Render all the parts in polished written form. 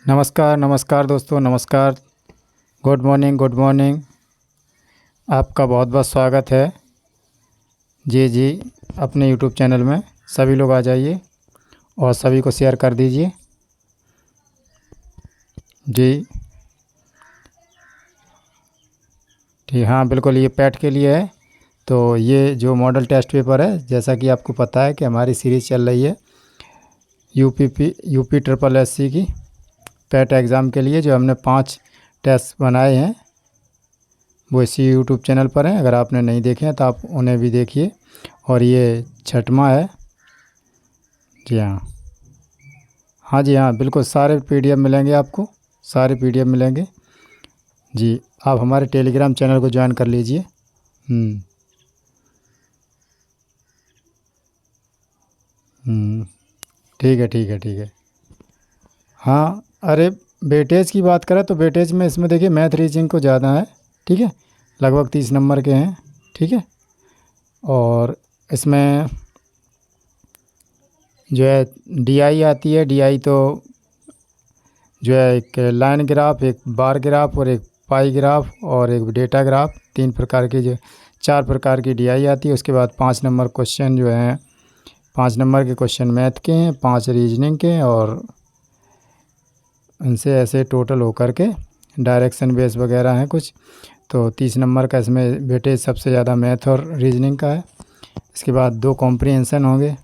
नमस्कार नमस्कार दोस्तों, नमस्कार। Good morning, good morning. आपका बहुत बहुत स्वागत है। जी जी, अपने यूट्यूब चैनल में सभी लोग आ जाइए और सभी को शेयर कर दीजिए। जी ठीक, हाँ बिल्कुल, ये पैट के लिए है। तो ये जो मॉडल टेस्ट पेपर है, जैसा कि आपको पता है कि हमारी सीरीज़ चल रही है यूपी ट्रिपल एससी की पैट एग्ज़ाम के लिए, जो हमने 5 टेस्ट बनाए हैं वो इसी यूट्यूब चैनल पर हैं। अगर आपने नहीं देखे हैं तो आप उन्हें भी देखिए। और ये 6वां है। जी हाँ, हाँ जी हाँ, बिल्कुल सारे पीडीएफ मिलेंगे आपको, सारे पीडीएफ मिलेंगे। जी, आप हमारे टेलीग्राम चैनल को ज्वाइन कर लीजिए। हम्म, ठीक है ठीक है ठीक है। हाँ, अरे वेटेज की बात करें तो वेटेज में इसमें देखिए मैथ रीजनिंग को ज़्यादा है। ठीक है, लगभग 30 नंबर के हैं। ठीक है, और इसमें जो है डीआई आती है। डीआई तो जो है एक लाइन ग्राफ, एक बार ग्राफ और एक पाई ग्राफ और एक डेटा ग्राफ, 3 प्रकार की, जो 4 प्रकार की डीआई आती है। उसके बाद 5 नंबर क्वेश्चन जो हैं, 5 नंबर के क्वेश्चन मैथ के हैं, 5 रीजनिंग के, और उनसे ऐसे टोटल होकर के डायरेक्शन बेस वगैरह हैं कुछ। तो 30 नंबर का इसमें वेटेज सबसे ज़्यादा मैथ और रीजनिंग का है। इसके बाद 2 कॉम्प्रिहेंसन होंगे।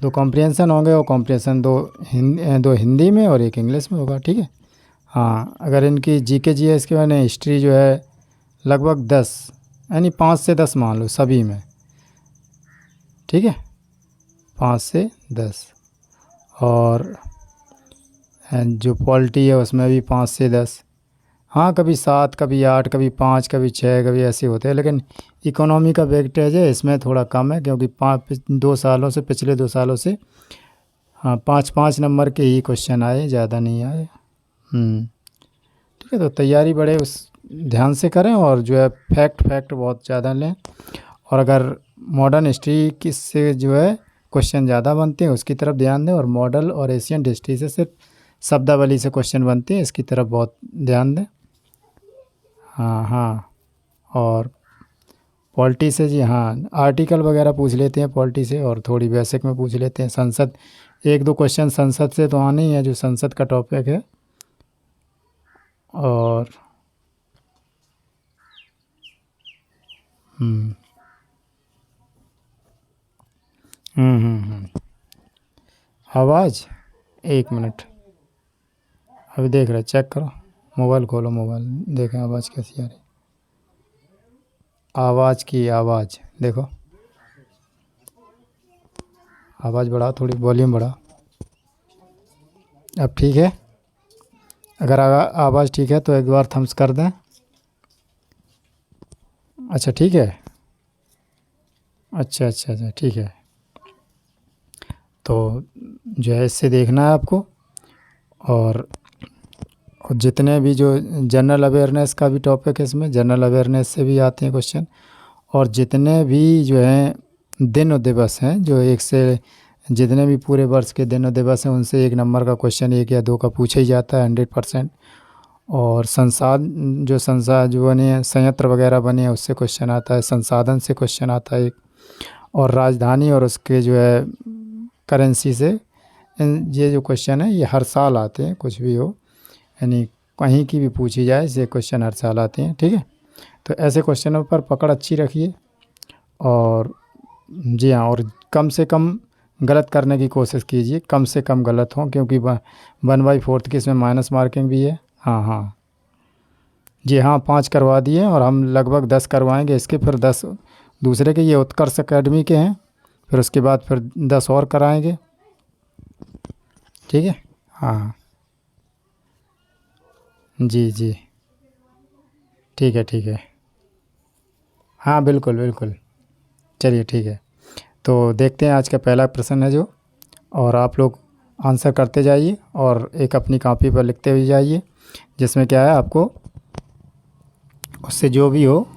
2 कॉम्प्रिहेंसन होंगे, और कॉम्प्रिहेंसन 2 हिंदी में और 1 इंग्लिश में होगा। ठीक है, हाँ, अगर इनकी जीके जीएस के मैंने हिस्ट्री जो है लगभग 10, यानी 5 से 10 मान लो सभी में। ठीक है, 5 से 10। और जो पॉलिटी है उसमें भी 5 से 10। हाँ, कभी 7, कभी 8, कभी 5, कभी 6, कभी ऐसे होते हैं। लेकिन इकोनॉमी का वेटेज है इसमें थोड़ा कम है, क्योंकि 2 सालों से, पिछले 2 सालों से हाँ 5-5 नंबर के ही क्वेश्चन आए, ज़्यादा नहीं आए। ठीक है, तो तैयारी बड़े उस ध्यान से करें, और जो है फैक्ट बहुत ज़्यादा लें। और अगर मॉडर्न हिस्ट्री किस से जो है क्वेश्चन ज़्यादा बनते हैं उसकी तरफ ध्यान दें, और मॉडल और एशियन हिस्ट्री से सिर्फ शब्दावली से क्वेश्चन बनते हैं, इसकी तरफ बहुत ध्यान दें। हाँ हाँ, और पॉलिटी से, जी हाँ, आर्टिकल वगैरह पूछ लेते हैं पॉलिटी से, और थोड़ी बेसिक में पूछ लेते हैं। संसद, 1-2 क्वेश्चन संसद से तो आने ही है, जो संसद का टॉपिक है। और हम्म आवाज़, 1 मिनट, अभी देख रहे, चेक करो, मोबाइल खोलो, मोबाइल देखें आवाज़ कैसी आ रही। आवाज़ की आवाज़ देखो, आवाज़ बढ़ाओ, थोड़ी वॉल्यूम बढ़ाओ। अब ठीक है? अगर आवाज़ ठीक है तो एक बार थम्स कर दें। अच्छा ठीक है, अच्छा अच्छा अच्छा, ठीक है। तो जो है इससे देखना है आपको। और जितने भी जो जनरल अवेयरनेस का भी टॉपिक है इसमें, जनरल अवेयरनेस से भी आते हैं क्वेश्चन। और जितने भी जो हैं दिन और दिवस हैं, जो एक से जितने भी पूरे वर्ष के दिन और दिवस हैं, उनसे 1 नंबर का क्वेश्चन 1 या 2 का पूछा ही जाता है 100%। और संसाधन जो बने हैं, संयंत्र वगैरह बने हैं, उससे क्वेश्चन आता है। संसाधन से क्वेश्चन आता है एक। और राजधानी और उसके जो है करेंसी से, ये जो क्वेश्चन है ये हर साल आते हैं, कुछ भी हो, यानी कहीं की भी पूछी जाए, ये क्वेश्चन हर साल आते हैं। ठीक है, तो ऐसे क्वेश्चनों पर पकड़ अच्छी रखिए। और जी हाँ, और कम से कम गलत करने की कोशिश कीजिए, कम से कम गलत हों, क्योंकि 1/4 की इसमें माइनस मार्किंग भी है। हाँ हाँ, जी हाँ, 5 करवा दिए, और हम लगभग 10 करवाएंगे इसके, फिर 10 दूसरे के, ये उत्कर्ष अकेडमी के हैं, फिर उसके बाद फिर 10 और कराएंगे। ठीक है, हाँ जी जी, ठीक है ठीक है, हाँ बिल्कुल बिल्कुल। चलिए ठीक है, तो देखते हैं आज का पहला प्रश्न है जो, और आप लोग आंसर करते जाइए और एक अपनी कॉपी पर लिखते हुए जाइए, जिसमें क्या है आपको उससे जो भी हो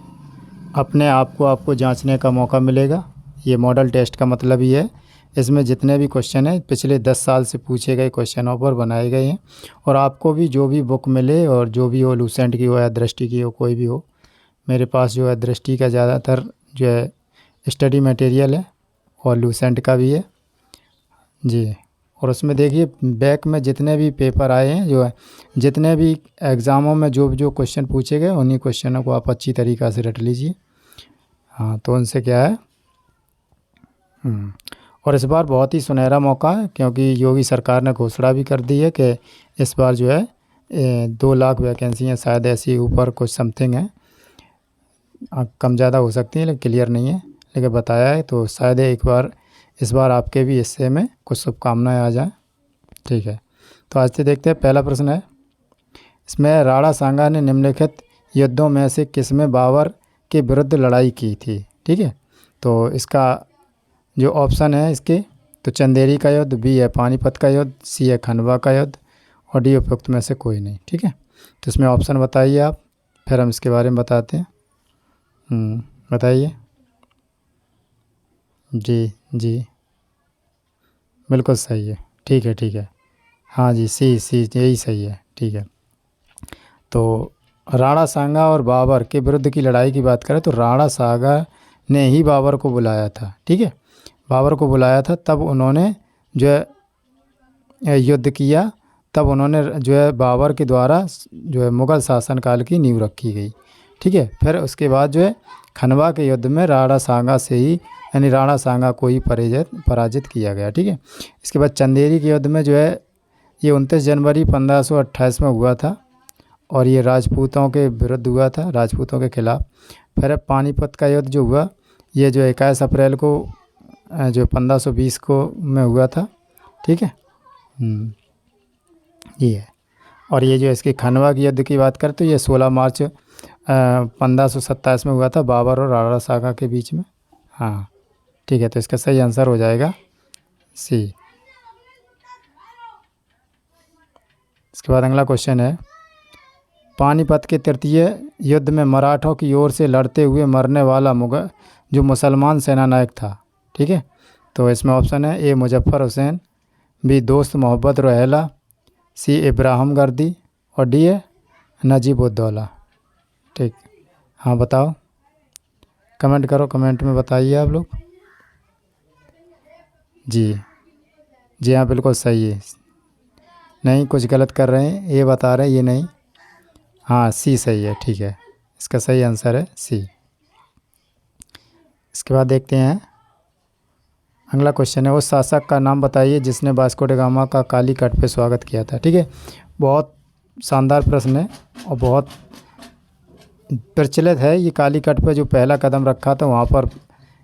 अपने आप को आपको जांचने का मौका मिलेगा। ये मॉडल टेस्ट का मतलब ही है इसमें जितने भी क्वेश्चन हैं पिछले 10 साल से पूछे गए क्वेश्चनों पर बनाए गए हैं। और आपको भी जो भी बुक मिले और जो भी हो, लूसेंट की हो या दृष्टि की हो, कोई भी हो, मेरे पास जो है दृष्टि का ज़्यादातर जो है स्टडी मटेरियल है और लूसेंट का भी है जी। और उसमें देखिए बैक में जितने भी पेपर आए हैं, जो है जितने भी एग्ज़ामों में जो जो क्वेश्चन पूछे गए, उन्हीं क्वेश्चनों को आप अच्छी तरीक़ा से रट लीजिए। हाँ, तो उनसे क्या है और इस बार बहुत ही सुनहरा मौका है, क्योंकि योगी सरकार ने घोषणा भी कर दी है कि इस बार जो है 2 लाख वैकेंसी हैं, शायद ऐसी ऊपर कुछ समथिंग है, कम ज़्यादा हो सकती है लेकिन क्लियर नहीं है, लेकिन बताया है। तो शायद एक बार इस बार आपके भी हिस्से में कुछ शुभकामनाएँ आ जाएँ। ठीक है, तो आज से देखते हैं। पहला प्रश्न है, इसमें राणा सांगा ने निम्नलिखित युद्धों में से किसमें बाबर के विरुद्ध लड़ाई की थी। ठीक है, तो इसका जो ऑप्शन है इसके, तो चंदेरी का युद्ध, बी है पानीपत का युद्ध, सी है खंडवा का युद्ध, और डी उपयुक्त में से कोई नहीं। ठीक है, तो इसमें ऑप्शन बताइए आप, फिर हम इसके बारे में बताते हैं। बताइए। जी जी, बिल्कुल सही है। ठीक है ठीक है, हाँ जी, सी यही सही है। ठीक है, तो राणा सांगा और बाबर के विरुद्ध की लड़ाई की बात करें तो राणा सांगा ने ही बाबर को बुलाया था। ठीक है, बाबर को बुलाया था, तब उन्होंने जो है युद्ध किया, तब उन्होंने जो है बाबर के द्वारा जो है मुग़ल शासनकाल की नींव रखी गई। ठीक है, फिर उसके बाद जो है खनवा के युद्ध में राणा सांगा से ही, यानी राणा सांगा को ही पराजित किया गया। ठीक है, इसके बाद चंदेरी के युद्ध में जो है ये 29 जनवरी 1528 में हुआ था, और ये राजपूतों के विरुद्ध हुआ था, राजपूतों के खिलाफ। फिर पानीपत का युद्ध जो हुआ, ये जो 21 अप्रैल को जो 1520 को में हुआ था। ठीक है, ये है। और ये जो इसकी खनवा की युद्ध की बात करें तो ये 16 मार्च 1527 में हुआ था, बाबर और राणा सांगा के बीच में। हाँ ठीक है, तो इसका सही आंसर हो जाएगा सी। इसके बाद अगला क्वेश्चन है, पानीपत के तृतीय युद्ध में मराठों की ओर से लड़ते हुए मरने वाला जो मुसलमान सेना नायक था। ठीक है, तो इसमें ऑप्शन है, ए मुजफ्फर हुसैन, बी दोस्त मोहब्बत रोहेला, सी इब्राहिम गर्दी, और डी है नजीब उद्दौला। ठीक, हाँ बताओ, कमेंट करो, कमेंट में बताइए आप लोग। जी जी हाँ, बिल्कुल सही है। नहीं, कुछ गलत कर रहे हैं, ये बता रहे हैं ये नहीं। हाँ, सी सही है। ठीक है, इसका सही आंसर है सी। इसके बाद देखते हैं अगला क्वेश्चन है, उस शासक का नाम बताइए जिसने वास्को ड गामा का कालीकट पे स्वागत किया था। ठीक है, बहुत शानदार प्रश्न है और बहुत प्रचलित है। ये कालीकट पे जो पहला कदम रखा था वहाँ पर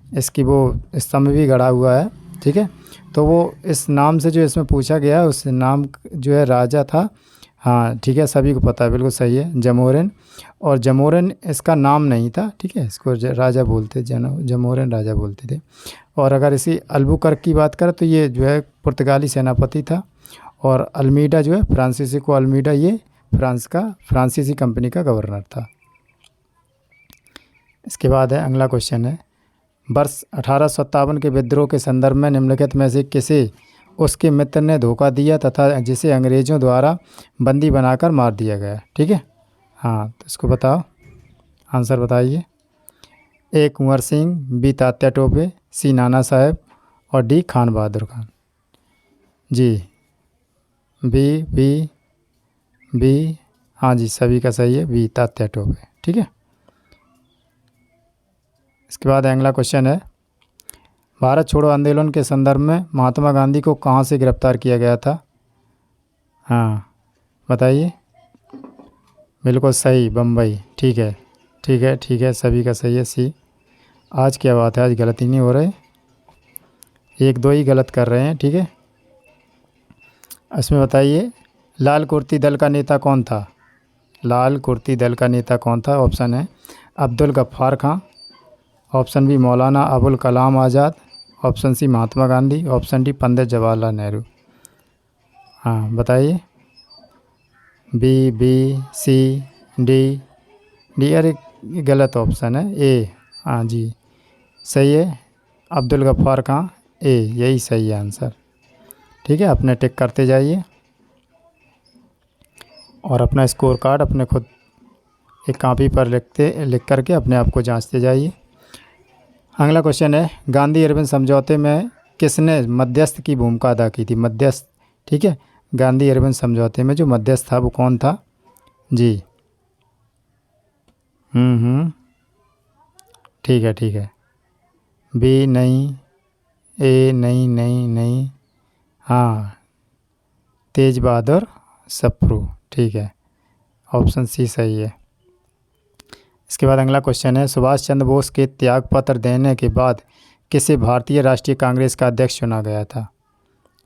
इसकी वो स्तंभ भी गड़ा हुआ है। ठीक है, तो वो इस नाम से जो इसमें पूछा गया है, उस नाम जो है राजा था। हाँ ठीक है, सभी को पता है, बिल्कुल सही है, जमोरिन। और जमोरिन इसका नाम नहीं था। ठीक है, इसको राजा बोलते, जमोरिन राजा बोलते थे। और अगर इसी अल्बुकर्क की बात करें तो ये जो है पुर्तगाली सेनापति था। और अल्मीडा जो है फ्रांसीसी अल्मीडा, ये फ्रांसीसी कंपनी का गवर्नर था। इसके बाद है अगला क्वेश्चन है, वर्ष 1857 के विद्रोह के संदर्भ में निम्नलिखित में से किसे उसके मित्र ने धोखा दिया तथा जिसे अंग्रेज़ों द्वारा बंदी बनाकर मार दिया गया। ठीक है, हाँ तो इसको बताओ, आंसर बताइए। A Kunwar Singh, B Tatya Tope, C Nana Sahib, और डी खान बहादुर खान। जी बी बी बी, हाँ जी सभी का सही है, बी तात्या टोपे। ठीक है, इसके बाद अगला क्वेश्चन है, भारत छोड़ो आंदोलन के संदर्भ में महात्मा गांधी को कहाँ से गिरफ्तार किया गया था। हाँ बताइए, बिल्कुल सही, बम्बई। ठीक है ठीक है ठीक है, सभी का सही है सी। आज क्या बात है, आज गलती नहीं हो रहे, एक दो ही गलत कर रहे हैं। ठीक है, इसमें बताइए, लाल कुर्ती दल का नेता कौन था। लाल कुर्ती दल का नेता कौन था। ऑप्शन है Abdul Ghaffar Khan, option B Maulana Abul Kalam Azad, option C Mahatma Gandhi, option D Pandit Jawaharlal Nehru. हाँ बताइए, B B C D D, अरे गलत ऑप्शन है ए। हाँ जी सही है, अब्दुल गफ्फार खां ए, यही सही है आंसर। ठीक है, अपने टिक करते जाइए और अपना स्कोर कार्ड अपने खुद एक कॉपी पर लिख करके अपने आप को जांचते जाइए। अगला क्वेश्चन है, गांधी इरविन समझौते में किसने मध्यस्थ की भूमिका अदा की थी? मध्यस्थ, ठीक है, गांधी इरविन समझौते में जो मध्यस्थ था वो कौन था जी? ठीक है, ठीक है। बी नहीं, ए नहीं, नहीं नहीं, हाँ, तेज बहादुर सप्रू, ठीक है, ऑप्शन सी सही है। इसके बाद अगला क्वेश्चन है, सुभाष चंद्र बोस के त्यागपत्र देने के बाद किसे भारतीय राष्ट्रीय कांग्रेस का अध्यक्ष चुना गया था?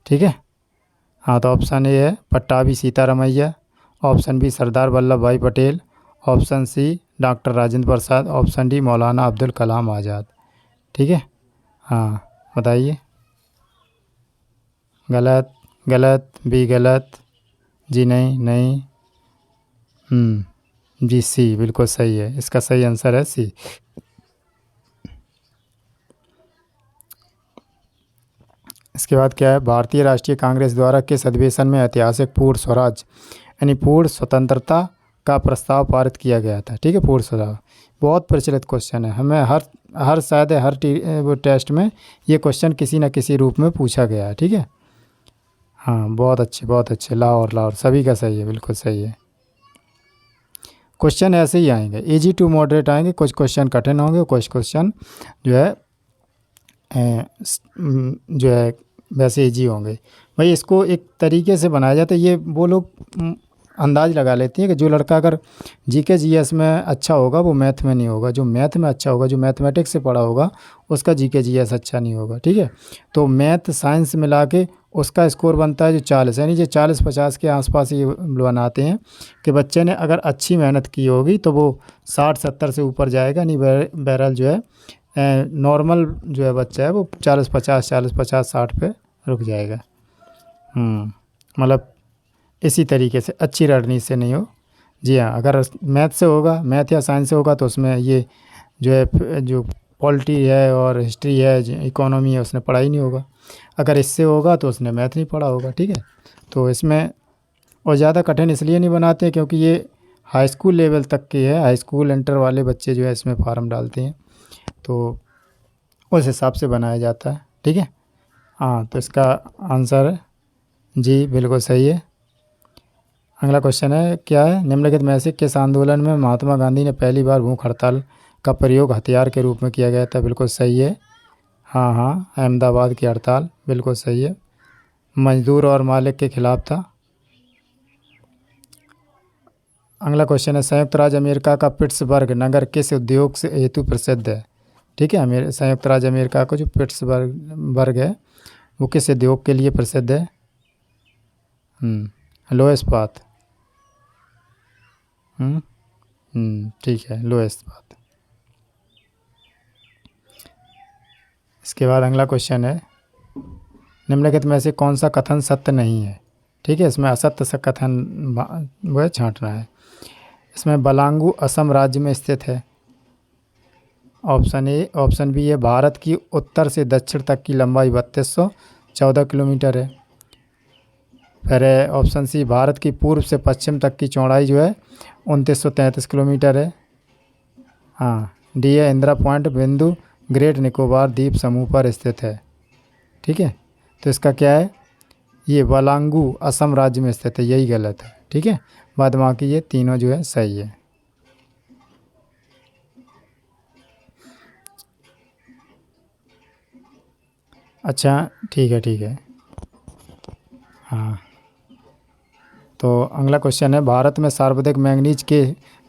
ठीक है, हाँ, तो ऑप्शन ए है Pattabhi Sitaramayya, option B Sardar Vallabh Bhai Patel, option C doctor Rajendra Prasad, option D Maulana Abdul Kalam Azad. ठीक है, हाँ, बताइए। गलत, गलत, बी गलत, जी नहीं, नहीं, जी सी बिल्कुल सही है, इसका सही आंसर है सी। इसके बाद क्या है, भारतीय राष्ट्रीय कांग्रेस द्वारा किस अधिवेशन में ऐतिहासिक पूर्ण स्वराज यानी पूर्ण स्वतंत्रता का प्रस्ताव पारित किया गया था? ठीक है, पूर्ण स्वराज बहुत प्रचलित क्वेश्चन है, हमें हर शायद वो टेस्ट में ये क्वेश्चन किसी न किसी रूप में पूछा गया है। ठीक है, हाँ, बहुत अच्छे, बहुत अच्छे, लाहौर, लाहौर, सभी का सही है, बिल्कुल सही है। क्वेश्चन ऐसे ही आएंगे, इजी टू मॉडरेट आएंगे, कुछ क्वेश्चन कठिन होंगे, कुछ क्वेश्चन जो है जो है वैसे इजी होंगे। भाई इसको एक तरीके से बनाया जाता है, ये वो लोग अंदाज़ लगा लेती हैं कि जो लड़का अगर जीके जीएस में अच्छा होगा वो मैथ में नहीं होगा, जो मैथ में अच्छा होगा, जो मैथमेटिक्स से पढ़ा होगा उसका जीके जीएस अच्छा नहीं होगा। ठीक है, तो मैथ साइंस मिला के उसका स्कोर बनता है जो 40, यानी जो 40-50 के आसपास ये बनाते हैं कि बच्चे ने अगर अच्छी मेहनत की होगी तो वो 60-70 से ऊपर जाएगा, नहीं बहरहाल जो है नॉर्मल जो है बच्चा है वो 40-50, 40-50, 60 पे रुक जाएगा। मतलब इसी तरीके से अच्छी रणनीति से नहीं हो। जी हाँ, अगर मैथ से होगा, मैथ या साइंस से होगा तो उसमें ये जो है जो पॉलिटी है और हिस्ट्री है, इकोनॉमी है, उसने पढ़ा ही नहीं होगा। अगर इससे होगा तो उसने मैथ नहीं पढ़ा होगा। ठीक है, तो इसमें और ज़्यादा कठिन इसलिए नहीं बनाते क्योंकि ये हाई स्कूल लेवल तक की है, हाई स्कूल इंटर वाले बच्चे जो है इसमें फार्म डालते हैं, तो उस हिसाब से बनाया जाता है। ठीक है, हाँ, तो इसका आंसर जी बिल्कुल सही है। अगला क्वेश्चन है, क्या है, निम्नलिखित में से किस आंदोलन में महात्मा गांधी ने पहली बार भूख हड़ताल का प्रयोग हथियार के रूप में किया गया था? बिल्कुल सही है, हाँ हाँ, अहमदाबाद की हड़ताल, बिल्कुल सही है, मजदूर और मालिक के खिलाफ था। अगला क्वेश्चन है, संयुक्त राज्य अमेरिका का पिट्सबर्ग नगर किस उद्योग से हेतु प्रसिद्ध है? ठीक है, संयुक्त राज्य अमेरिका का जो पिट्सबर्ग है वो किस उद्योग के लिए प्रसिद्ध है? लो इस्पात। ठीक है, लो इस्पात। इसके बाद अगला क्वेश्चन है, निम्नलिखित में से कौन सा कथन सत्य नहीं है? ठीक है, इसमें असत्य सा कथन वह छांटना है। इसमें बलांगू असम राज्य में स्थित है, ऑप्शन ए, ऑप्शन बी है भारत की उत्तर से दक्षिण तक की लंबाई 3214 किलोमीटर है, फिर है ऑप्शन सी भारत की पूर्व से पश्चिम तक की चौड़ाई जो है 2933 किलोमीटर है, हाँ, डी है इंदिरा पॉइंट बिंदु ग्रेट निकोबार द्वीप समूह पर स्थित है। ठीक है, तो इसका क्या है, ये बलांगू असम राज्य में स्थित है, यही गलत है। ठीक है, बाद बाकी ये तीनों जो है सही है। अच्छा, ठीक है, ठीक है, हाँ, तो अगला क्वेश्चन है, भारत में सर्वाधिक मैंगनीज के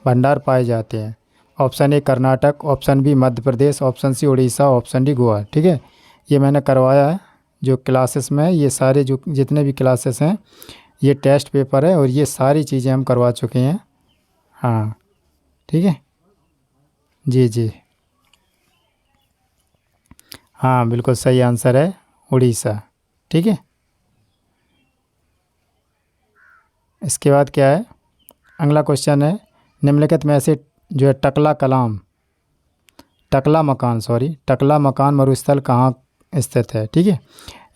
भंडार पाए जाते हैं? Option A Karnataka, option B Madhya Pradesh, option C Orissa, option D Goa. ठीक है, ये मैंने करवाया है जो क्लासेस में, ये सारे जो जितने भी क्लासेस हैं ये टेस्ट पेपर है और ये सारी चीज़ें हम करवा चुके हैं। हाँ, ठीक है, जी जी, हाँ, बिल्कुल सही आंसर है उड़ीसा। ठीक है, इसके बाद क्या है, अगला क्वेश्चन है, निम्नलिखित में से जो है टकला मकान मरुस्थल कहाँ स्थित है, ठीक है।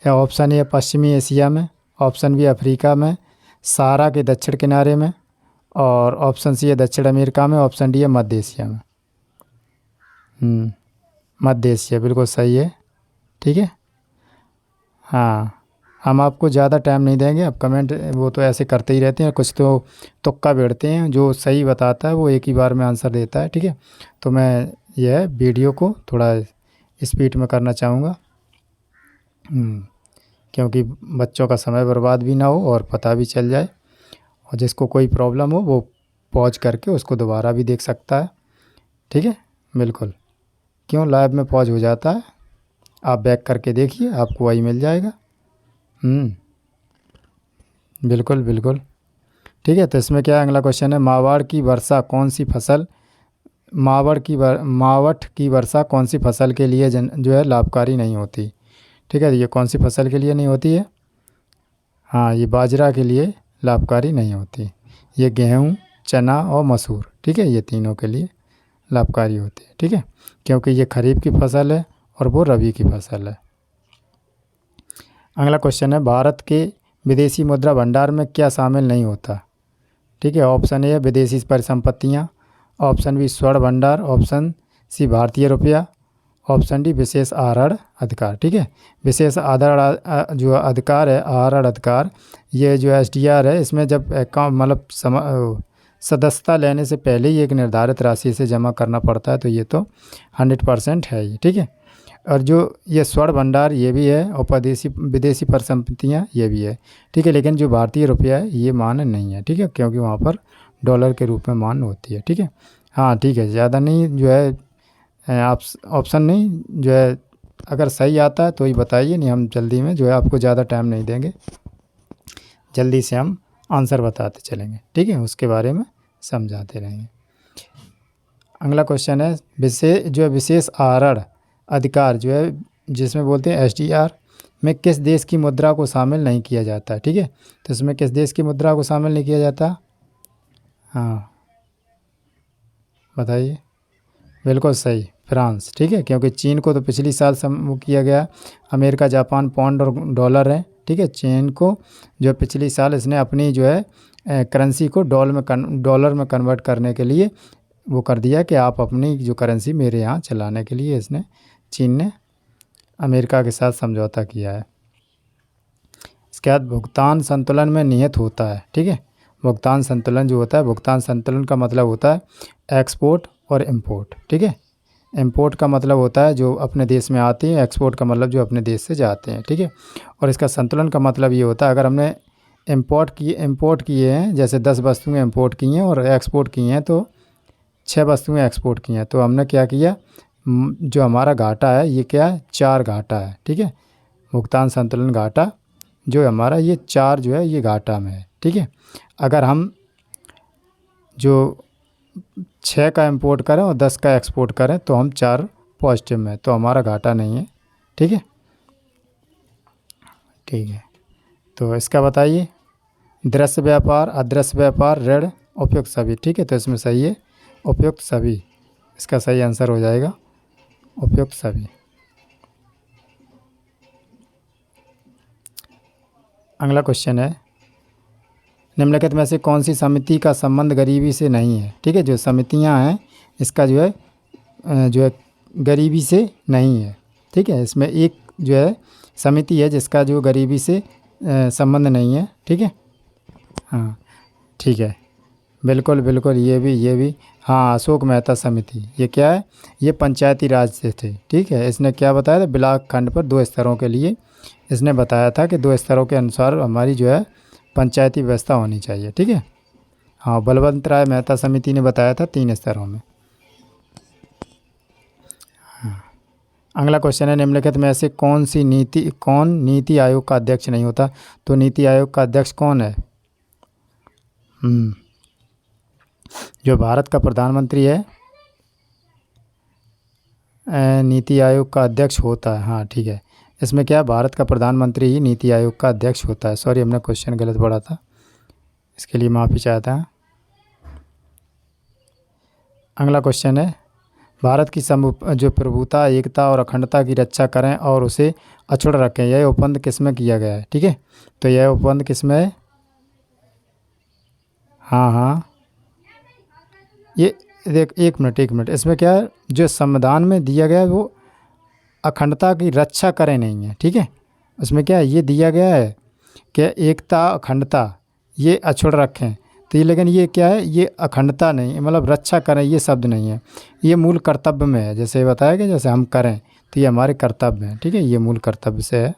या ऑप्शन ए पश्चिमी एशिया में, ऑप्शन बी अफ्रीका में, सहारा के दक्षिण किनारे में, और ऑप्शन सी है दक्षिण अमेरिका में, ऑप्शन डी है मध्य एशिया में। मध्य एशिया बिल्कुल सही है, ठीक है। हाँ, हम आपको ज़्यादा टाइम नहीं देंगे, अब कमेंट वो तो ऐसे करते ही रहते हैं, कुछ तो तुक्का बेड़ते हैं, जो सही बताता है वो एक ही बार में आंसर देता है, ठीक है। तो मैं यह वीडियो को थोड़ा स्पीड में करना चाहूँगा, क्योंकि बच्चों का समय बर्बाद भी ना हो और पता भी चल जाए, और जिसको कोई प्रॉब्लम हो वो पॉज करके उसको दोबारा भी देख सकता है, ठीक है। बिल्कुल, क्यों लाइव में पॉज हो जाता है, आप बैक करके देखिए, आपको वही मिल जाएगा। बिल्कुल बिल्कुल, ठीक है। तो इसमें क्या है, अगला क्वेश्चन है, मावठ की वर्षा कौन सी फसल, मावठ की वर्षा कौन सी फसल के लिए जो है लाभकारी नहीं होती, ठीक है। ये कौन सी फसल के लिए नहीं होती है? हाँ, ये बाजरा के लिए लाभकारी नहीं होती, ये गेहूँ, चना और मसूर, ठीक है, ये तीनों के लिए लाभकारी होती है, ठीक है, क्योंकि ये खरीफ की फसल है और वो रबी की फसल है। अगला क्वेश्चन है, भारत के विदेशी मुद्रा भंडार में क्या शामिल नहीं होता, ठीक है। ऑप्शन ए है विदेशी परिसंपत्तियाँ, ऑप्शन बी स्वर्ण भंडार, ऑप्शन सी भारतीय रुपया, ऑप्शन डी विशेष आहरण अधिकार, ठीक है। विशेष आधार जो अधिकार है, आहरण अधिकार, ये जो SDR है, इसमें जब अकाउंट मतलब सदस्यता लेने से पहले ही एक निर्धारित राशि से जमा करना पड़ता है, तो ये तो 100% है ये, ठीक है। और जो ये स्वर्ण भंडार ये भी है, और विदेशी परिसंपत्तियाँ ये भी है, ठीक है। लेकिन जो भारतीय रुपया है ये मान्य नहीं है, ठीक है, क्योंकि वहाँ पर डॉलर के रूप में मान्य होती है, ठीक है। हाँ, ठीक है, ज़्यादा नहीं जो है आप ऑप्शन नहीं जो है, अगर सही आता है तो ही बताइए, नहीं हम जल्दी में जो है आपको ज़्यादा टाइम नहीं देंगे, जल्दी से हम आंसर बताते चलेंगे, ठीक है, उसके बारे में समझाते रहेंगे। अगला क्वेश्चन है, विशेष आहरण अधिकार जो है, जिसमें बोलते हैं SDR में किस देश की मुद्रा को शामिल नहीं किया जाता, ठीक है। तो इसमें किस देश की मुद्रा को शामिल नहीं किया जाता? हाँ, बताइए। बिल्कुल सही, फ्रांस, ठीक है, क्योंकि चीन को तो पिछली साल वो किया गया, अमेरिका, जापान पाउंड और डॉलर है, ठीक है। चीन को जो पिछली साल इसने अपनी जो है करेंसी को डॉलर में कन्वर्ट करने के लिए वो कर दिया कि आप अपनी जो करेंसी मेरे यहाँ चलाने के लिए इसने चीन ने अमेरिका के साथ समझौता किया है। इसके बाद भुगतान संतुलन में निहित होता है, ठीक है। भुगतान संतुलन जो होता है, भुगतान संतुलन का मतलब होता है एक्सपोर्ट और इंपोर्ट, ठीक है। इंपोर्ट का मतलब होता है जो अपने देश में आते हैं, एक्सपोर्ट का मतलब जो अपने देश से जाते हैं, ठीक है। और इसका संतुलन का मतलब ये होता है, अगर हमने इंपोर्ट किए हैं, जैसे 10 वस्तुएं इंपोर्ट की हैं और एक्सपोर्ट की हैं, तो 6 वस्तुएं एक्सपोर्ट की हैं, तो हमने क्या किया, जो हमारा घाटा है ये क्या है, 4 घाटा है, ठीक है। भुगतान संतुलन घाटा जो हमारा ये 4 जो है ये घाटा में है, ठीक है। अगर हम जो 6 का इंपोर्ट करें और 10 का एक्सपोर्ट करें तो हम 4 पॉजिटिव में, तो हमारा घाटा नहीं है, ठीक है। ठीक है, तो इसका बताइए, दृश्य व्यापार, अदृश्य व्यापार, ऋण, उपयुक्त सभी, ठीक है। तो इसमें सही है उपयुक्त सभी, इसका सही आंसर हो जाएगा उपयुक्त सभी। अगला क्वेश्चन है, निम्नलिखित में से कौन सी समिति का संबंध गरीबी से नहीं है, ठीक है। जो समितियां हैं इसका जो है गरीबी से नहीं है, ठीक है। इसमें एक जो है समिति है जिसका जो गरीबी से संबंध नहीं है, ठीक है। हाँ, ठीक है, बिल्कुल बिल्कुल, ये भी हाँ, अशोक मेहता समिति, ये क्या है, ये पंचायती राज से थे, ठीक है। इसने क्या बताया था, ब्लॉक खंड पर 2 स्तरों के लिए इसने बताया था कि 2 स्तरों के अनुसार हमारी जो है पंचायती व्यवस्था होनी चाहिए, ठीक है। हाँ, बलवंत राय मेहता समिति ने बताया था 3 स्तरों में। हाँ। अगला क्वेश्चन है, निम्नलिखित में से कौन नीति आयोग का अध्यक्ष नहीं होता, तो नीति आयोग का अध्यक्ष कौन है? जो भारत का प्रधानमंत्री है नीति आयोग का अध्यक्ष होता है, हाँ ठीक है। इसमें क्या है, भारत का प्रधानमंत्री ही नीति आयोग का अध्यक्ष होता है। सॉरी, हमने क्वेश्चन गलत पढ़ा था, इसके लिए माफ़ी चाहता है। अगला क्वेश्चन है, भारत की जो प्रभुता, एकता और अखंडता की रक्षा करें और उसे अक्षुण्ण रखें, यह ओपन किस में किया गया है? ठीक है, तो यह ओपन किस में है? हाँ हाँ, ये देख, एक मिनट, इसमें क्या है, जो संविधान में दिया गया है वो अखंडता की रक्षा करें नहीं है। ठीक है, उसमें क्या है, ये दिया गया है कि एकता अखंडता ये अक्षुण्ण रखें, तो ये, लेकिन ये क्या है, ये अखंडता नहीं, मतलब रक्षा करें ये शब्द नहीं है, ये मूल कर्तव्य में है। जैसे बताया कि जैसे हम करें तो ये हमारे कर्तव्य हैं। ठीक है, ये मूल कर्तव्य से है।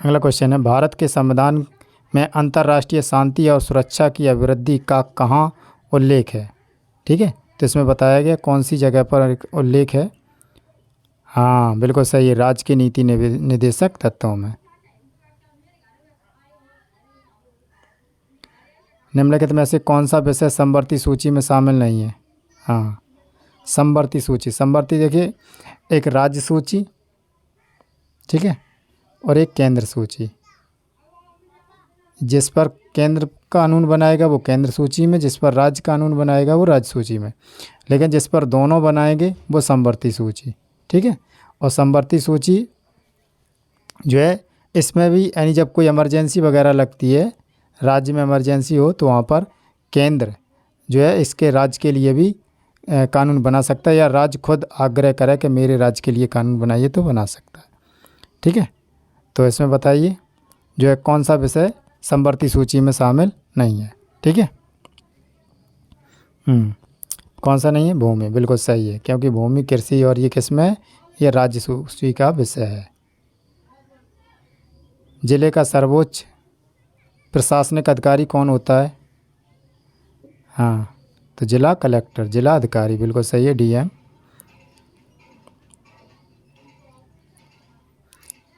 अगला क्वेश्चन है, भारत के संविधान में अंतर्राष्ट्रीय शांति और सुरक्षा की अभिवृद्धि का कहाँ उल्लेख है? ठीक है, तो इसमें बताया गया कौन सी जगह पर उल्लेख है? हाँ बिल्कुल सही है, राज्य की नीति निर्देशक तत्वों में। निम्नलिखित में से कौन सा विषय समवर्ती सूची में शामिल नहीं है? हाँ, समवर्ती सूची, समवर्ती देखिए, एक राज्य सूची, ठीक है, और एक केंद्र सूची। जिस पर केंद्र कानून बनाएगा वो केंद्र सूची में, जिस पर राज्य कानून बनाएगा वो राज्य सूची में, लेकिन जिस पर दोनों बनाएंगे वो समवर्ती सूची। ठीक है, और समवर्ती सूची जो है इसमें भी, यानी जब कोई इमरजेंसी वगैरह लगती है, राज्य में इमरजेंसी हो, तो वहाँ पर केंद्र जो है इसके राज्य के लिए भी कानून बना सकता है, या राज्य खुद आग्रह करे कि मेरे राज्य के लिए कानून बनाइए तो बना सकता है। ठीक है, तो इसमें बताइए जो है कौन सा विषय समवर्ती सूची में शामिल नहीं है? ठीक है, कौन सा नहीं है? भूमि, बिल्कुल सही है, क्योंकि भूमि, कृषि और ये किस में है? ये राज्य सूची का विषय है। जिले का सर्वोच्च प्रशासनिक अधिकारी कौन होता है? हाँ, तो जिला कलेक्टर, जिला अधिकारी, बिल्कुल सही है, डीएम।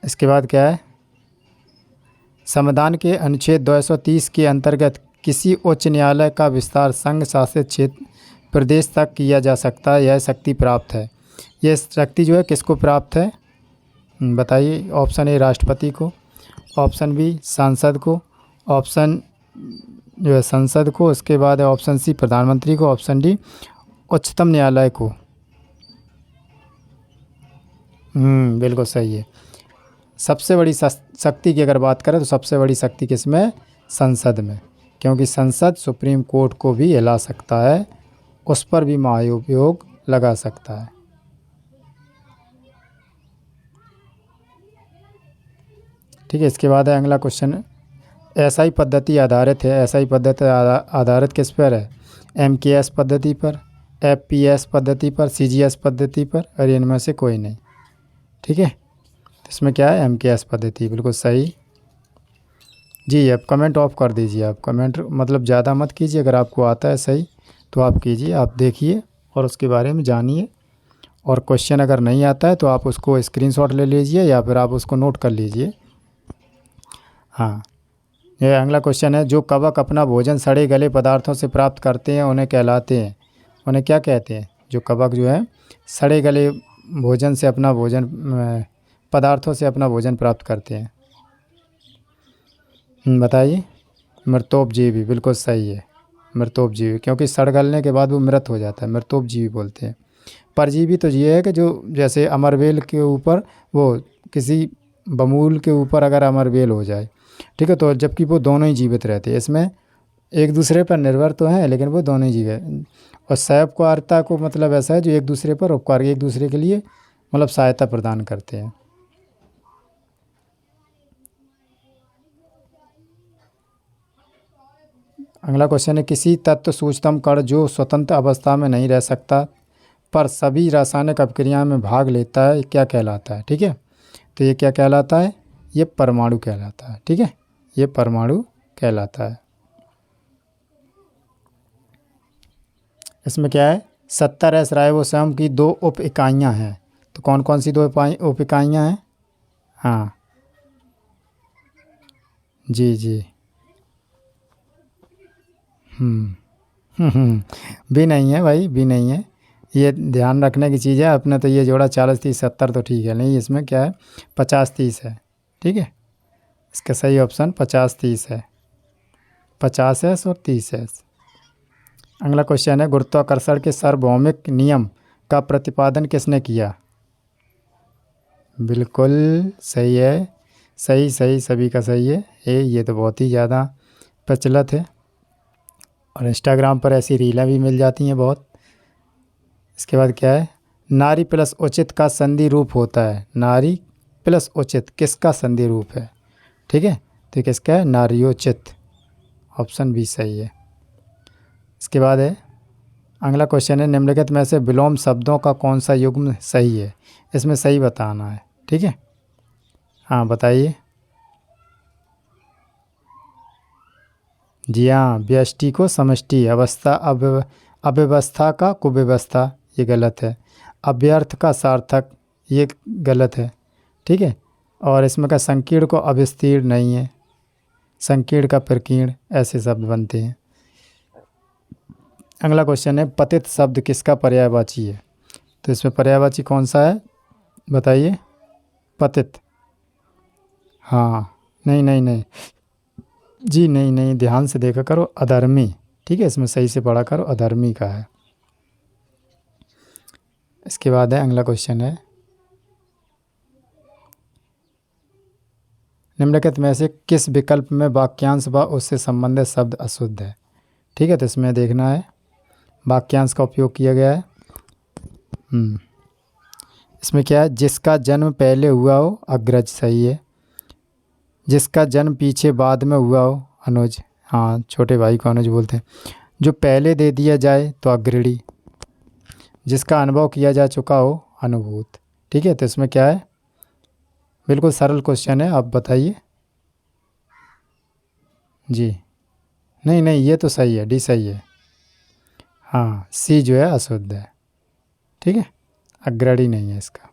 इसके बाद क्या है, संविधान के अनुच्छेद 230 के अंतर्गत किसी उच्च न्यायालय का विस्तार संघ शासित क्षेत्र प्रदेश तक किया जा सकता है, यह शक्ति प्राप्त है। यह शक्ति जो है किसको प्राप्त है? बताइए। ऑप्शन ए राष्ट्रपति को, ऑप्शन बी सांसद को, ऑप्शन जो है संसद को, उसके बाद है ऑप्शन सी प्रधानमंत्री को, ऑप्शन डी उच्चतम न्यायालय को। बिल्कुल सही है। सबसे बड़ी शक्ति की अगर बात करें तो सबसे बड़ी शक्ति किस में? संसद में, क्योंकि संसद सुप्रीम कोर्ट को भी हिला सकता है, उस पर भी महाभियोग लगा सकता है। ठीक है, इसके बाद है अगला क्वेश्चन, एसआई पद्धति आधारित है, एसआई पद्धति आधारित किस पर है? एमकेएस पद्धति पर, एफपीएस पद्धति पर, सीजीएस पद्धति पर, और इनमें से कोई नहीं। ठीक है, इसमें क्या है? एमकेएस पद्धति, बिल्कुल सही। जी, आप कमेंट ऑफ कर दीजिए, आप कमेंट मतलब ज़्यादा मत कीजिए, अगर आपको आता है सही तो आप कीजिए, आप देखिए और उसके बारे में जानिए, और क्वेश्चन अगर नहीं आता है तो आप उसको स्क्रीनशॉट ले लीजिए या फिर आप उसको नोट कर लीजिए। हाँ, ये अगला क्वेश्चन है, जो कवक अपना भोजन सड़े गले पदार्थों से प्राप्त करते हैं उन्हें कहलाते हैं, उन्हें क्या कहते हैं? जो कवक जो है सड़े गले भोजन से अपना भोजन पदार्थों से अपना भोजन प्राप्त करते हैं, बताइए। मृतोपजीवी, बिल्कुल सही है, मृतोपजीवी, क्योंकि सड़ गलने के बाद वो मृत हो जाता है, मृतोपजीवी बोलते हैं। परजीवी तो ये है कि जो जैसे अमरबेल के ऊपर, वो किसी बमूल के ऊपर अगर अमरबेल हो जाए, ठीक है, तो जबकि वो दोनों ही जीवित रहते हैं, इसमें एक दूसरे पर निर्भर तो हैं लेकिन वो दोनों ही जीव है। और सैपकारता को मतलब ऐसा है जो एक दूसरे पर उपकार, एक दूसरे के लिए मतलब सहायता प्रदान करते हैं। अगला क्वेश्चन है, किसी तत्व सूक्ष्मतम कण जो स्वतंत्र अवस्था में नहीं रह सकता पर सभी रासायनिक अभिक्रिया में भाग लेता है, क्या कहलाता है? ठीक है, तो ये क्या कहलाता है? ये परमाणु कहलाता है। ठीक है, ये परमाणु कहलाता है। इसमें क्या है, 70s राइबोसोम की 2 उप इकाइयाँ हैं, तो कौन कौन सी 2 उप इकाइयाँ हैं? हाँ जी जी, भी नहीं है भाई, भी नहीं है, ये ध्यान रखने की चीज़ है अपने। तो ये जोड़ा 40 30 70 तो ठीक है, नहीं, इसमें क्या है 50 30 है। ठीक है, इसका सही ऑप्शन 50 30 है, 50S और 30S। अगला क्वेश्चन है, गुरुत्वाकर्षण के सार्वभौमिक नियम का प्रतिपादन किसने किया? बिल्कुल सही है, सही सही सभी का सही है। ये तो बहुत ही ज़्यादा प्रचलित है और इंस्टाग्राम पर ऐसी रीलें भी मिल जाती हैं बहुत। इसके बाद क्या है, नारी प्लस उचित का संधि रूप होता है। नारी प्लस उचित किसका संधि रूप है? ठीक है, तो ये किसका है? नार्योचित। ऑप्शन बी सही है। इसके बाद है अगला क्वेश्चन है, निम्नलिखित में से विलोम शब्दों का कौन सा युग्म सही है? इसमें सही बताना है। ठीक है, हाँ बताइए। जी हाँ, व्यष्टि को समष्टि, अवस्था अव्यवस्था का कुव्यवस्था, ये गलत है। अव्यर्थ का सार्थक, ये गलत है। ठीक है, और इसमें का संकीर्ण को अविस्तीर्ण नहीं है, संकीर्ण का प्रकीर्ण, ऐसे शब्द बनते हैं। अगला क्वेश्चन है, पतित शब्द किसका पर्यायवाची है? तो इसमें पर्यायवाची कौन सा है बताइए? पतित, हाँ नहीं नहीं नहीं जी, नहीं नहीं, ध्यान से देखा करो, अधर्मी। ठीक है, इसमें सही से पढ़ा करो, अधर्मी का है। इसके बाद है अगला क्वेश्चन है, निम्नलिखित में से किस विकल्प में वाक्यांश व उससे संबंधित शब्द अशुद्ध है? ठीक है, तो इसमें देखना है, वाक्यांश का उपयोग किया गया है। इसमें क्या है, जिसका जन्म पहले हुआ हो, अग्रज सही है। जिसका जन्म पीछे बाद में हुआ हो, अनुज, हाँ छोटे भाई को अनुज बोलते हैं। जो पहले दे दिया जाए तो अग्रणी। जिसका अनुभव किया जा चुका हो, अनुभूत। ठीक है, तो इसमें क्या है, बिल्कुल सरल क्वेश्चन है, आप बताइए। जी नहीं नहीं, ये तो सही है, डी सही है। हाँ, सी जो है अशुद्ध है। ठीक है, अग्रणी नहीं है इसका।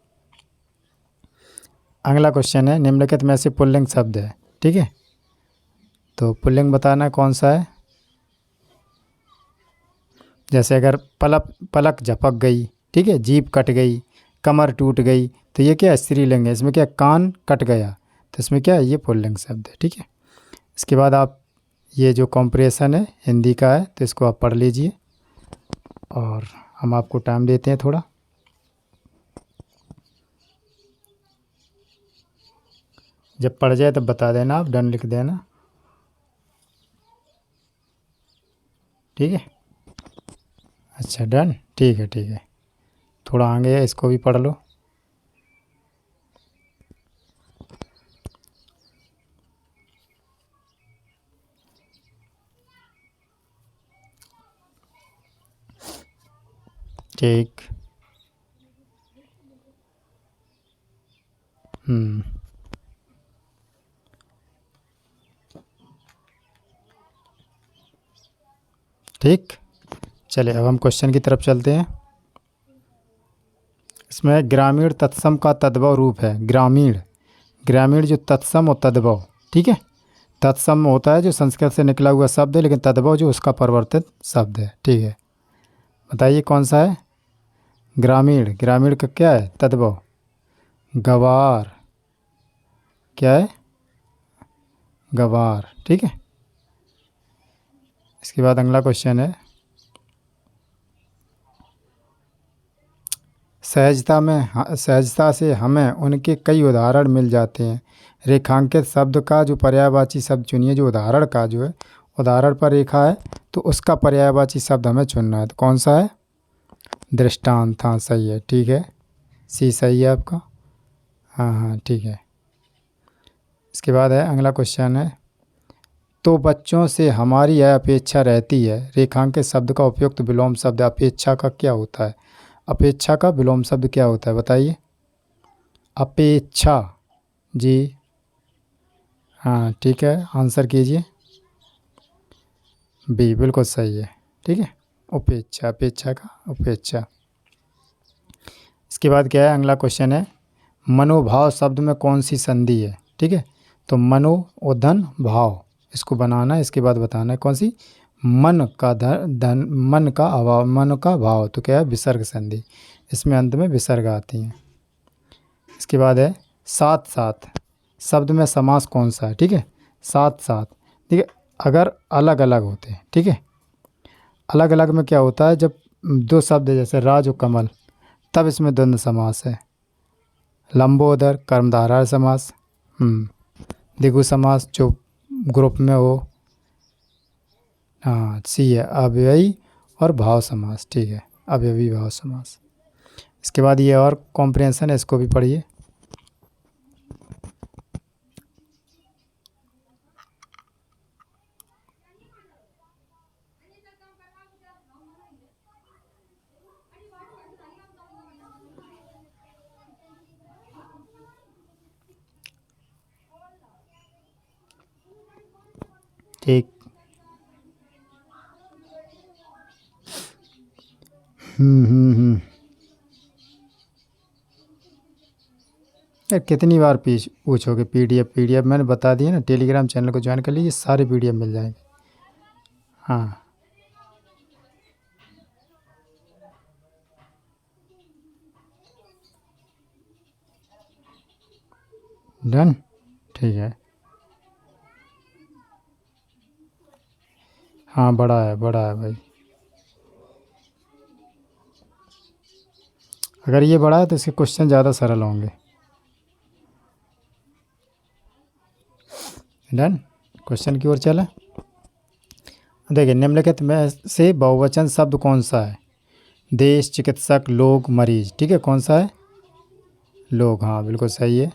अगला क्वेश्चन है, निम्नलिखित में से पुल्लिंग शब्द है। ठीक है, तो पुल्लिंग बताना कौन सा है? जैसे अगर पलक झपक गई, ठीक है, जीभ कट गई, कमर टूट गई, तो ये क्या है? स्त्रीलिंग है। इसमें क्या, कान कट गया, तो इसमें क्या है? ये पुल्लिंग शब्द है। ठीक है, इसके बाद आप ये जो कॉम्प्रेशन है हिंदी का है, तो इसको आप पढ़ लीजिए और हम आपको टाइम देते हैं थोड़ा। जब पढ़ जाए तब बता देना, आप डन लिख देना। ठीक है, अच्छा डन, ठीक है ठीक है। थोड़ा आगे है, इसको भी पढ़ लो। ठीक, ठीक, चलिए अब हम क्वेश्चन की तरफ चलते हैं। इसमें ग्रामीण तत्सम का तद्भव रूप है। ग्रामीण, ग्रामीण जो तत्सम और तद्भव, ठीक है, तत्सम होता है जो संस्कृत से निकला हुआ शब्द है, लेकिन तद्भव जो उसका परिवर्तित शब्द है। ठीक है, बताइए कौन सा है? ग्रामीण, ग्रामीण का क्या है? तद्भव। गवार, क्या है? गवार। ठीक है, इसके बाद अगला क्वेश्चन है, सहजता से हमें उनके कई उदाहरण मिल जाते हैं। रेखांकित शब्द का जो पर्यायवाची शब्द चुनिए, जो उदाहरण का जो है, उदाहरण पर रेखा है तो उसका पर्यायवाची शब्द हमें चुनना है। तो कौन सा है? दृष्टांत, हाँ सही है। ठीक है, सी सही है आपका। हाँ हाँ ठीक है। इसके बाद है अगला क्वेश्चन है, तो बच्चों से हमारी यह अपेक्षा रहती है। रेखांकित शब्द का उपयुक्त विलोम शब्द अपेक्षा का क्या होता है? अपेक्षा का विलोम शब्द क्या होता है बताइए? अपेक्षा, जी हाँ ठीक है, आंसर कीजिए। बी बिल्कुल सही है। ठीक है, उपेक्षा, अपेक्षा का उपेक्षा। इसके बाद क्या है, अगला क्वेश्चन है, मनोभाव शब्द में कौन सी संधि है? ठीक है, तो मनो और धन भाव, इसको बनाना है, इसके बाद बताना है कौन सी। मन का धन, मन का अभाव, मन का भाव, तो क्या है? विसर्ग संधि, इसमें अंत में विसर्ग आती हैं। इसके बाद है साथ साथ शब्द में समास कौन सा है? ठीक है, साथ साथ, ठीक है, अगर अलग अलग होते हैं, ठीक है, अलग अलग में क्या होता है, जब दो शब्द है जैसे राज और कमल, तब इसमें द्वंद्व समास है। लंबोदर कर्मधारय समास, द्विगु समास जो ग्रुप में हो, हाँ सी है अव्ययी और भाव समास, ठीक है, अव्ययी भाव समास। इसके बाद ये और कॉम्प्रिहेंशन है, इसको भी पढ़िए। ठीक। यार कितनी बार पूछोगे पीडीएफ मैंने बता दिया ना, टेलीग्राम चैनल को ज्वाइन कर लीजिए, सारे पीडीएफ मिल जाएंगे। हाँ डन, ठीक है। हाँ बड़ा है भाई। अगर ये बड़ा है तो इसके क्वेश्चन ज़्यादा सरल होंगे। डन, क्वेश्चन की ओर चला। देखिए निम्नलिखित में से बहुवचन शब्द कौन सा है? देश, चिकित्सक, लोग, मरीज, ठीक है, कौन सा है? लोग, हाँ बिल्कुल सही है।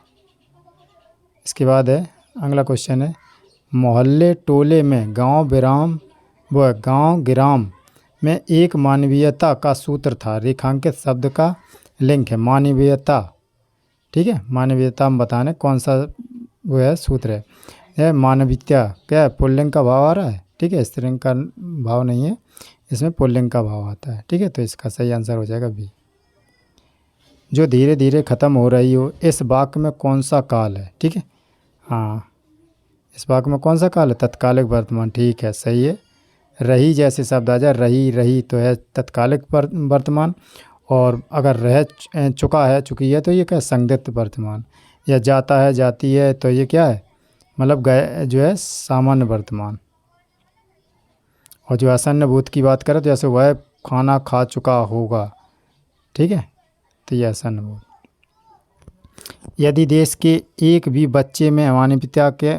इसके बाद है अगला क्वेश्चन है, मोहल्ले टोले में गांव विराम व गांव गिराम में एक मानवीयता का सूत्र था, रेखांकित शब्द का लिंक है मानवीयता, ठीक है। मानवीयता हम बताने कौन सा वो है सूत्र है। यह मानवीयता क्या है, पुल्लिंग का भाव आ रहा है, ठीक है, स्त्रीलिंग का भाव नहीं है, इसमें पुल्लिंग का भाव आता है, ठीक है। तो इसका सही आंसर हो जाएगा बी। जो धीरे धीरे ख़त्म हो रही हो, इस वाक्य में कौन सा काल है, ठीक है। हाँ, इस वाक्य में कौन सा काल है? तत्कालिक वर्तमान, ठीक है, सही है। रही जैसे शब्द आ जाए, रही रही तो है तत्कालिक वर्तमान, और अगर रह चुका है, चुकी है, तो ये क्या है? संदिग्ध वर्तमान। या जाता है, जाती है, तो ये क्या है? मतलब गए जो है सामान्य वर्तमान। और जो आसन्न भूत की बात करें तो जैसे वह खाना खा चुका होगा, ठीक है, तो ये आसन्न भूत। यदि देश के एक भी बच्चे में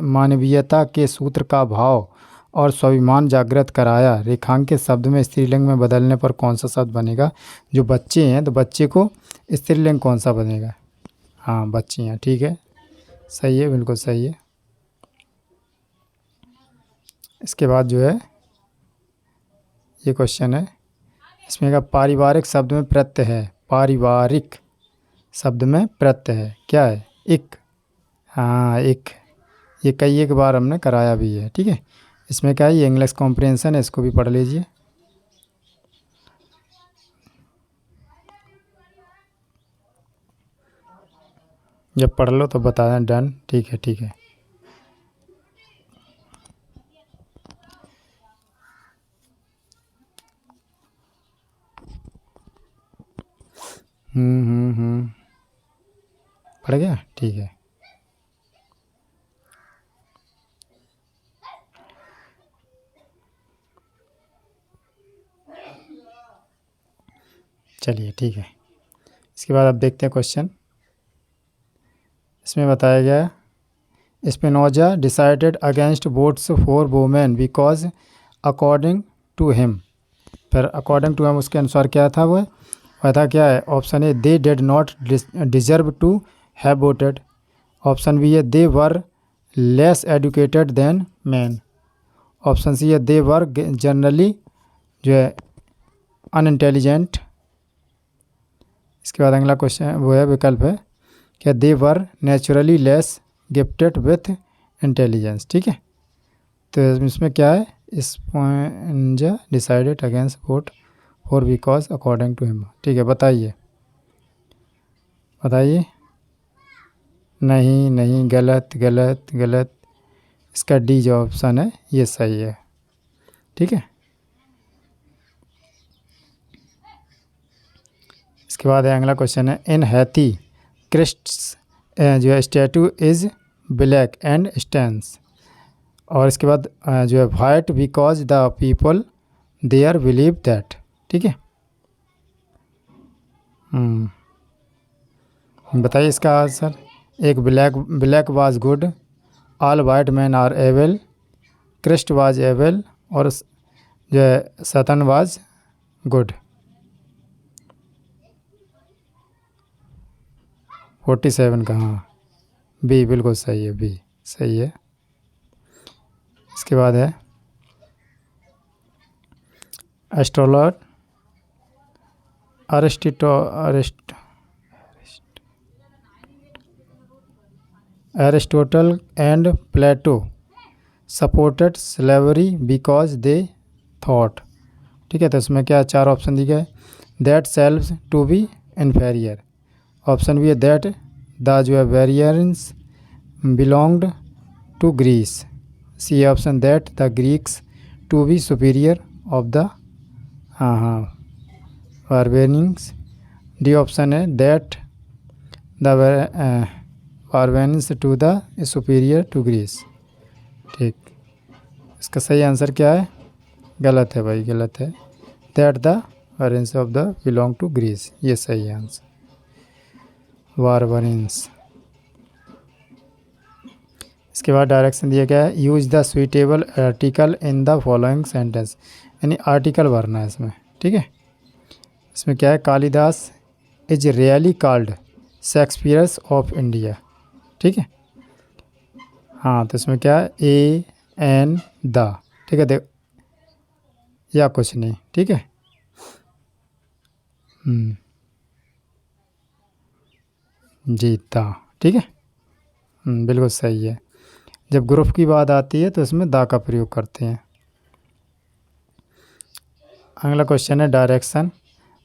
मानवीयता के सूत्र का भाव और स्वाभिमान जागृत कराया, रेखांकित शब्द में स्त्रीलिंग में बदलने पर कौन सा शब्द बनेगा? जो बच्चे हैं तो बच्चे को स्त्रीलिंग कौन सा बनेगा? हाँ बच्ची हैं, ठीक है, सही है, बिल्कुल सही है। इसके बाद जो है ये क्वेश्चन है, इसमें का पारिवारिक शब्द में प्रत्यय है, पारिवारिक शब्द में प्रत्यय है, क्या है? इक, हाँ इक, ये कई एक बार हमने कराया भी है, ठीक है। इसमें क्या है? ये इंग्लिश कॉम्प्रिहेंशन है, इसको भी पढ़ लीजिए। जब पढ़ लो तो बता दें, डन, ठीक है, ठीक है। पढ़ गया, ठीक है। चलिए ठीक है। इसके बाद अब देखते हैं क्वेश्चन। इसमें बताया गया, Spinoza decided against votes for women because according to him. फिर अकॉर्डिंग टू हिम उसके अनुसार क्या था? वह था क्या है? Option A, they did not deserve to have voted. Option B है, they were less educated than man. Option C है, दे वर जनरली जो है अनइंटेलिजेंट। इसके बाद अगला क्वेश्चन वो है, विकल्प है क्या? They were naturally less gifted with intelligence, ठीक है। तो इसमें क्या है? Spinoza decided against vote for because according to him, ठीक है। बताइए बताइए। नहीं नहीं, गलत गलत गलत। इसका डी जो ऑप्शन है ये सही है, ठीक है। इसके बाद अगला क्वेश्चन है, इन हैथी क्रिस्ट्स जो है statue is black and stance. और इसके बाद जो है white because the people they are believe that. ठीक है, बताइए इसका आंसर। एक black was good, all white man are evil, Christ was evil, और जो है सतन वाज गुड। 47 का, हाँ बी बिल्कुल सही है, बी सही है। इसके बाद है एस्ट्रोलॉट Aristotle and Plato supported slavery because they thought. ठीक है, तो इसमें क्या 4 ऑप्शन दिए गए। That selves to be inferior, option B है दैट द जो है variance belonged to Greece, C option that the Greeks to be superior of the barbarians, D option है that the barbarians to the superior to Greece. ठीक, इसका सही answer क्या है? गलत है भाई, गलत है। That the barbarians of the belong to Greece, ये सही है आंसर, बारबेनियंस। इसके बाद डायरेक्शन दिया गया है, use the suitable article in the following sentence, यानी आर्टिकल भरना है इसमें। ठीक है, इसमें क्या है, Kalidas is really called Shakespeare's of India. ठीक है, हाँ तो इसमें क्या है, ए एन द। ठीक है, देख या कुछ नहीं। ठीक है, जी द। ठीक है, बिल्कुल सही है। जब ग्रुप की बात आती है तो इसमें दा का प्रयोग करते हैं। अगला क्वेश्चन है डायरेक्शन,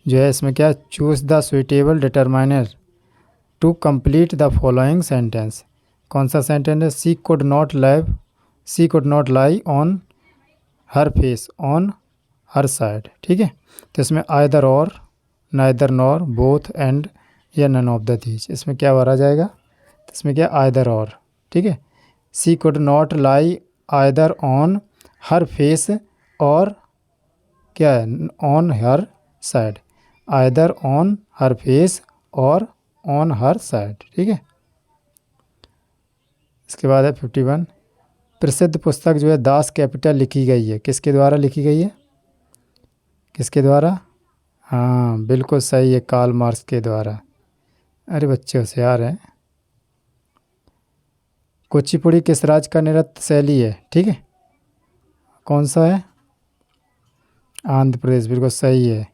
जो है इसमें क्या, choose the suitable determiner to complete the following sentence. कौन सा सेंटेंस है, she could not lie on her face on her side. ठीक है, तो इसमें either or, neither nor, both, and या नन ऑफ द दीज, इसमें क्या भरा जाएगा, तो इसमें क्या आइदर और। ठीक है, she could not lie either on her face, और क्या है, on her side, either on her face or on her side. ठीक है, इसके बाद है 51, प्रसिद्ध पुस्तक जो है दास कैपिटल लिखी गई है, किसके द्वारा लिखी गई है, किसके द्वारा, हाँ बिल्कुल सही है, कार्ल मार्क्स के द्वारा। अरे बच्चे होशियार हैं। कुचिपुड़ी किस राज्य का नृत्य शैली है? ठीक है, कौन सा है, आंध्र प्रदेश, बिल्कुल सही है।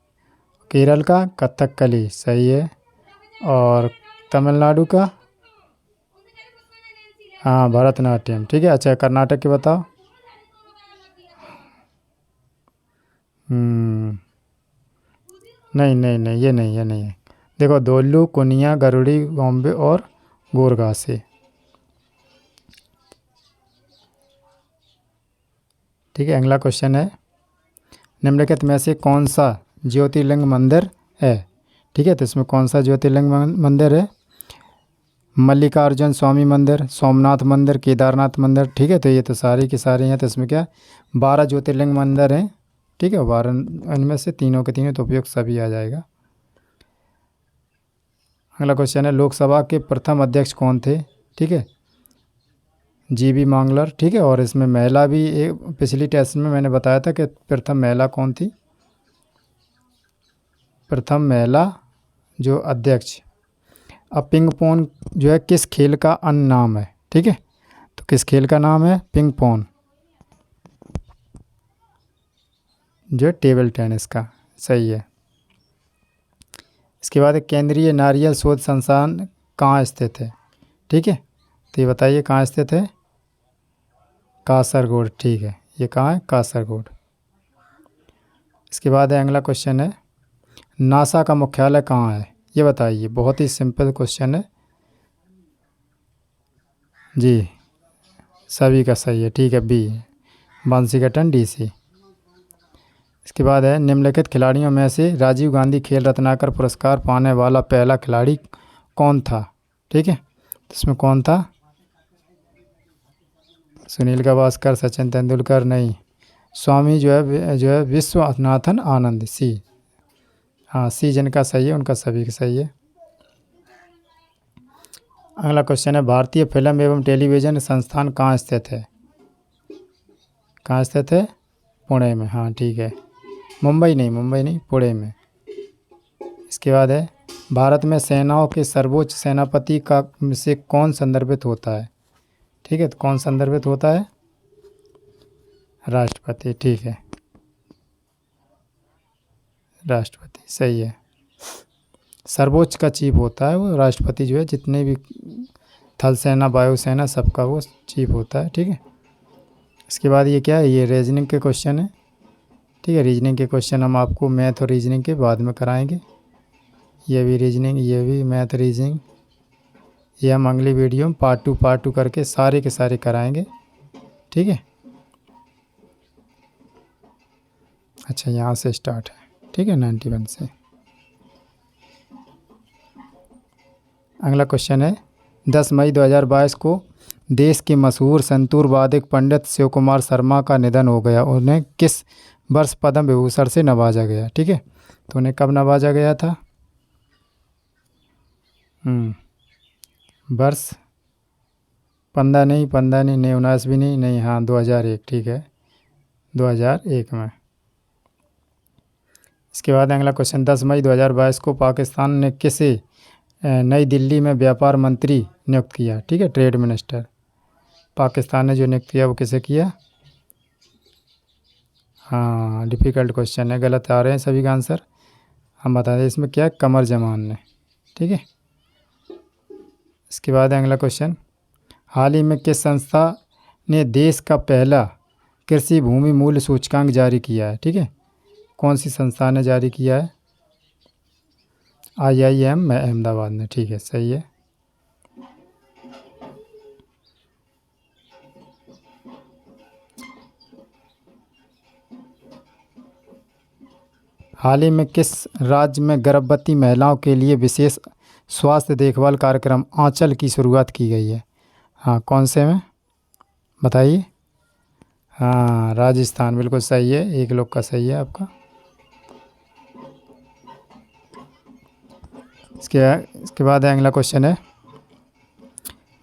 केरल का कथकली, सही है। और तमिलनाडु का, हाँ भरतनाट्यम। ठीक है, अच्छा कर्नाटक के बताओ। नहीं नहीं नहीं, ये नहीं, ये नहीं है। देखो, दोल्लू, कुनिया, गरुड़ी, बॉम्बे और गोरगासे। ठीक है, अगला क्वेश्चन है, निम्नलिखित में से कौन सा ज्योतिर्लिंग मंदिर है? ठीक है, तो इसमें कौन सा ज्योतिर्लिंग मंदिर है, मल्लिकार्जुन स्वामी मंदिर, सोमनाथ मंदिर, केदारनाथ मंदिर। ठीक है, तो ये तो सारी की सारी हैं, तो इसमें क्या 12 ज्योतिर्लिंग मंदिर हैं। ठीक है, 12 इनमें से तीनों के तीनों तो उपयोग सभी आ जाएगा। अगला क्वेश्चन है, लोकसभा के प्रथम अध्यक्ष कौन थे? ठीक है, जीबी मांगलर। ठीक है, और इसमें महिला भी, एक पिछली टेस्ट में मैंने बताया था कि प्रथम महिला कौन थी, प्रथम महिला जो अध्यक्ष। अब पिंग पोंग जो है किस खेल का अन्य नाम है? ठीक है, तो किस खेल का नाम है पिंग पोंग, जो टेबल टेनिस का, सही है। इसके बाद केंद्रीय नारियल शोध संस्थान कहाँ स्थित है? ठीक है, तो ये बताइए कहाँ स्थित है, कासरगोड। ठीक है, ये कहाँ है, कासरगोड। इसके बाद है अगला क्वेश्चन है, नासा का मुख्यालय कहाँ है? ये बताइए, बहुत ही सिंपल क्वेश्चन है जी, सभी का सही है। ठीक है, बी बांसीघाटन डीसी। इसके बाद है, निम्नलिखित खिलाड़ियों में से राजीव गांधी खेल रत्नाकर पुरस्कार पाने वाला पहला खिलाड़ी कौन था? ठीक है, तो इसमें कौन था, सुनील गावस्कर, सचिन तेंदुलकर, नहीं, स्वामी जो है विश्वनाथन आनंद, सी। हाँ, सी जिनका सही है उनका सभी का सही है। अगला क्वेश्चन है, भारतीय फिल्म एवं टेलीविज़न संस्थान कहाँ स्थित है? कहाँ स्थित है? पुणे में। हाँ ठीक है, मुंबई नहीं, पुणे में। इसके बाद है, भारत में सेनाओं के सर्वोच्च सेनापति का से कौन संदर्भित होता है? ठीक है, तो कौन संदर्भित होता है? राष्ट्रपति। ठीक है, राष्ट्रपति सही है। सर्वोच्च का चीफ होता है वो राष्ट्रपति, जो है जितने भी थल सेना वायुसेना सबका वो चीफ होता है। ठीक है, इसके बाद ये क्या है, ये रीजनिंग के क्वेश्चन है। ठीक है, रीजनिंग के क्वेश्चन हम आपको मैथ और रीजनिंग के बाद में कराएंगे। ये भी रीजनिंग, ये भी मैथ रीजनिंग, ये हम अगली वीडियो में पार्ट टू करके सारे के सारे कराएंगे। ठीक है, अच्छा यहाँ से स्टार्ट है। ठीक है, 91 से। अगला क्वेश्चन है, 10 मई 2022 को देश के मशहूर संतूर वादक पंडित शिव कुमार शर्मा का निधन हो गया। उन्हें किस वर्ष पद्म विभूषण से नवाजा गया? ठीक है, तो उन्हें कब नवाजा गया था? वर्ष 15 नहीं, 19 भी नहीं, हाँ 2001। ठीक है, 2001 में। इसके बाद अगला क्वेश्चन, 10 मई 2022 को पाकिस्तान ने किसे नई दिल्ली में व्यापार मंत्री नियुक्त किया? ठीक है, ट्रेड मिनिस्टर। पाकिस्तान ने जो नियुक्त किया वो किसे किया? हाँ, डिफ़िकल्ट क्वेश्चन है, गलत आ रहे हैं सभी का आंसर। हम बता दें इसमें क्या है, कमर जमान ने। ठीक है, इसके बाद अगला क्वेश्चन, हाल ही में किस संस्था ने देश का पहला कृषि भूमि मूल्य सूचकांक जारी किया है? ठीक है, कौन सी संस्था ने जारी किया है? IIM अहमदाबाद ने। ठीक है, सही है। हाल ही में किस राज्य में गर्भवती महिलाओं के लिए विशेष स्वास्थ्य देखभाल कार्यक्रम आंचल की शुरुआत की गई है? हाँ, कौन से में बताइए? हाँ, राजस्थान, बिल्कुल सही है, एक लोग का सही है आपका। इसके बाद अगला क्वेश्चन है,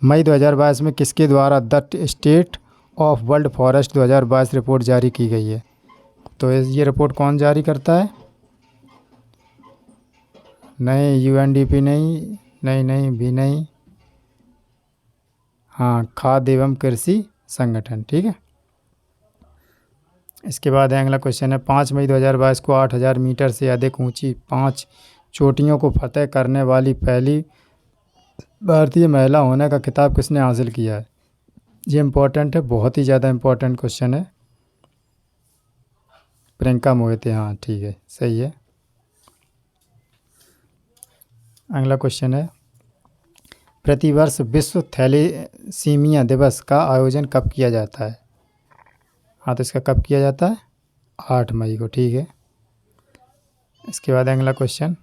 मई 2022 में किसके द्वारा the state of world forest 2022 report जारी की गई है? तो ये रिपोर्ट कौन जारी करता है? नहीं, UNDP नहीं भी नहीं, हाँ खाद्य एवं कृषि संगठन। ठीक है, इसके बाद अगला क्वेश्चन है, 5 मई 2022 को 8000 मीटर से अधिक ऊंची 5 चोटियों को फतह करने वाली पहली भारतीय महिला होने का खिताब किसने हासिल किया है? ये इम्पोर्टेंट है, बहुत ही ज़्यादा इम्पोर्टेंट क्वेश्चन है। प्रियंका मोहिते। हाँ ठीक है, सही है। अगला क्वेश्चन है, प्रतिवर्ष विश्व थैलेसीमिया दिवस का आयोजन कब किया जाता है? हाँ, तो इसका कब किया जाता है? 8 मई को। ठीक है, इसके बाद अगला क्वेश्चन,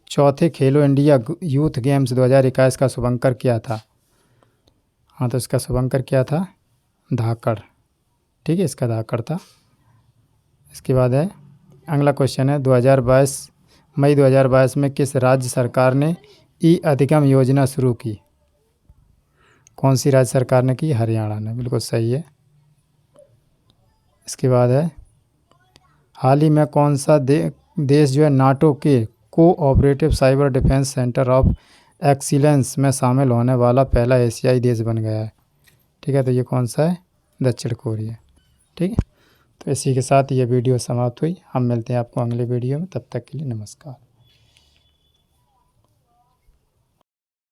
चौथे खेलो इंडिया यूथ गेम्स 2021 का शुभंकर क्या था? हाँ, तो इसका शुभंकर क्या था? धाकड़। ठीक है, इसका धाकड़ था। इसके बाद है अगला क्वेश्चन है, 2022 मई 2022 में किस राज्य सरकार ने अधिगम योजना शुरू की? कौन सी राज्य सरकार ने की? हरियाणा ने। बिल्कुल सही है। इसके बाद है, हाल ही में कौन सा देश जो है नाटो के cooperative cyber defence centre of excellence में शामिल होने वाला पहला एशियाई देश बन गया है? ठीक है, तो ये कौन सा है? दक्षिण कोरिया। ठीक है, तो इसी के साथ ये वीडियो समाप्त हुई। हम मिलते हैं आपको अगले वीडियो में, तब तक के लिए नमस्कार।